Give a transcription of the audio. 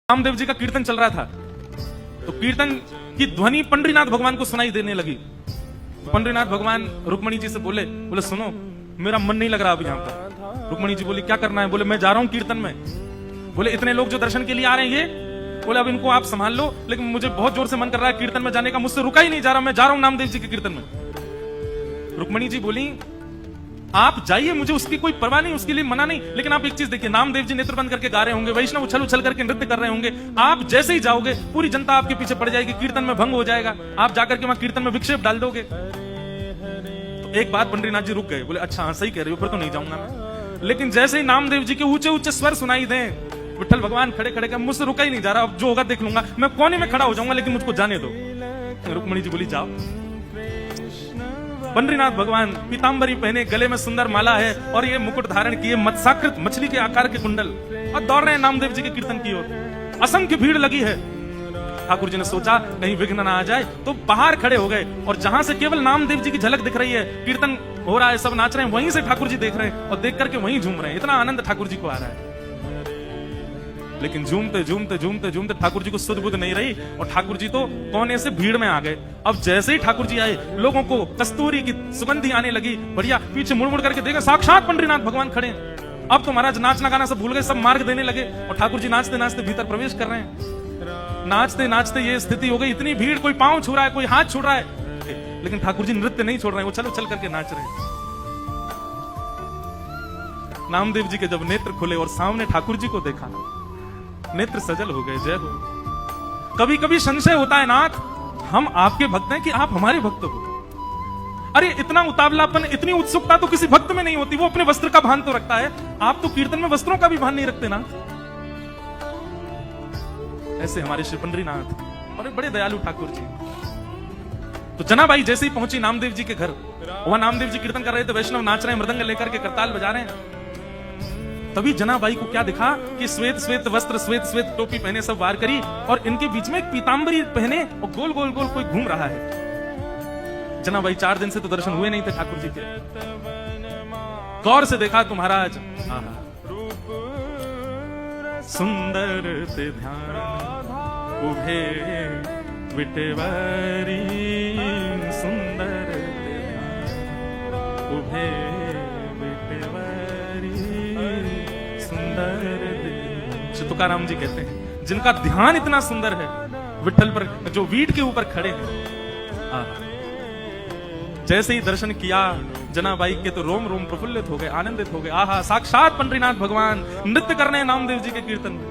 रामदेव जी का कीर्तन चल रहा था, तो कीर्तन की ध्वनि पंडरीनाथ भगवान को सुनाई देने लगी। तो पंडरीनाथ भगवान रुक्मणी जी से बोले सुनो, मेरा मन नहीं लग रहा अभी यहाँ पर। रुक्मणी जी बोली क्या करना है? बोले मैं जा रहा हूँ कीर्तन में। बोले इतने लोग जो दर्शन के लिए आ रहे हैं ये? बोले अब इनको आप संभाल लो, लेकिन मुझे बहुत जोर से मन कर रहा है कीर्तन में जाने का, मुझसे रुका ही नहीं जा रहा, मैं जा रहा हूँ नामदेव जी के कीर्तन में। रुक्मणी जी बोली आप जाइए, मुझे उसकी कोई परवाह नहीं, उसके लिए मना नहीं, लेकिन आप एक चीज देखिए, नामदेव जी नेत्र बंद करके गा रहे होंगे, वैष्णव उछल उछल करके नृत्य कर रहे होंगे, आप जैसे ही जाओगे पूरी जनता आपके पीछे पड़ जाएगी, कीर्तन में भंग हो जाएगा, आप जाकर के वहां कीर्तन में विक्षेप डाल दोगे। तो एक बात पंडरीनाथ जी रुक गए, बोले अच्छा हाँ सही कह रहे हो, फिर तो नहीं जाऊंगा मैं। लेकिन जैसे ही नामदेव जी के ऊंचे ऊंचे स्वर सुनाई दें, विठल भगवान खड़े खड़े मुझसे रुका ही नहीं जा रहा, अब जो होगा देख लूंगा, मैं कोने में खड़ा हो जाऊंगा, लेकिन मुझको जाने दो। रुक्मणी जी बोली जाओ। पंडरीनाथ भगवान पीतांबरी पहने, गले में सुंदर माला है और ये मुकुट धारण किए, मत्स्याकृत मछली के आकार के कुंडल, और दौड़ रहे हैं नामदेव जी के कीर्तन की ओर। असंख्य भीड़ लगी है। ठाकुर जी ने सोचा कहीं विघ्न ना आ जाए, तो बाहर खड़े हो गए, और जहां से केवल नामदेव जी की झलक दिख रही है, कीर्तन हो रहा है, सब नाच रहे हैं, वहीं से ठाकुर जी देख रहे हैं, और देख करके वहीं झूम रहे हैं। इतना आनंद ठाकुर जी को आ रहा है। लेकिन झूमते झूमते झूमते झूमते ठाकुर जी को सुध बुध नहीं रही, और ठाकुर जी तो कोने से भीड़ में आ गए। अब जैसे ही ठाकुर जी आए, लोगों को कस्तूरी की सुगंधी आने लगी, बढ़िया। पीछे मुड़ मुड़ करके देखा, साक्षात पंडरीनाथ भगवान खड़े हैं। अब तो महाराज नाचना गाना सब भूल गए, सब मार्ग देने लगे, और ठाकुर जी नाचते नाचते भीतर प्रवेश कर रहे हैं। नाचते नाचते ये स्थिति हो गई, इतनी भीड़, कोई पांव छू रहा है, कोई हाथ छू रहा है, लेकिन ठाकुर जी नृत्य नहीं छोड़ रहे हैं, वो चलो चल करके नाच रहे हैं। नामदेव जी के जब नेत्र खुले और सामने ठाकुर जी को देखा, नेत्र सजल हो गए। जय हो। कभी कभी संशय होता है नाथ, हम आपके भक्त हैं कि आप हमारे भक्त हो? अरे इतना उतावलापन, इतनी उत्सुकता तो किसी भक्त में नहीं होती। वो अपने वस्त्र का भान तो रखता है, आप तो कीर्तन में वस्त्रों का भी भान नहीं रखते ना। ऐसे हमारे श्री पंडरीनाथ और बड़े दयालु ठाकुर जी। तो जनाबाई जैसे ही पहुंची नामदेव जी के घर, वहां नामदेव जी कीर्तन कर रहे थे, वैष्णव नाच रहे हैं, मृदंग लेकर के करताल बजा रहे हैं। तभी जनाबाई को क्या दिखा कि श्वेत श्वेत वस्त्र, श्वेत श्वेत टोपी पहने, सब वार करी, और इनके बीच में एक पीतांबरी पहने और गोल गोल गोल कोई घूम रहा है। जनाबाई 4 दिन से तो दर्शन हुए नहीं थे ठाकुर जी के। गौर से देखा तो महाराज सुंदर ते ध्यान उभे विटेवरी, सुंदर ते ध्यान उभे तुकाराम जी कहते हैं, जिनका ध्यान इतना सुंदर है विठल पर, जो वीट के ऊपर खड़े हैं। जैसे ही दर्शन किया जनाबाई के, तो रोम रोम प्रफुल्लित हो गए, आनंदित हो गए। आहा, साक्षात पंडरीनाथ भगवान नृत्य कर रहे हैं नामदेव जी के कीर्तन में।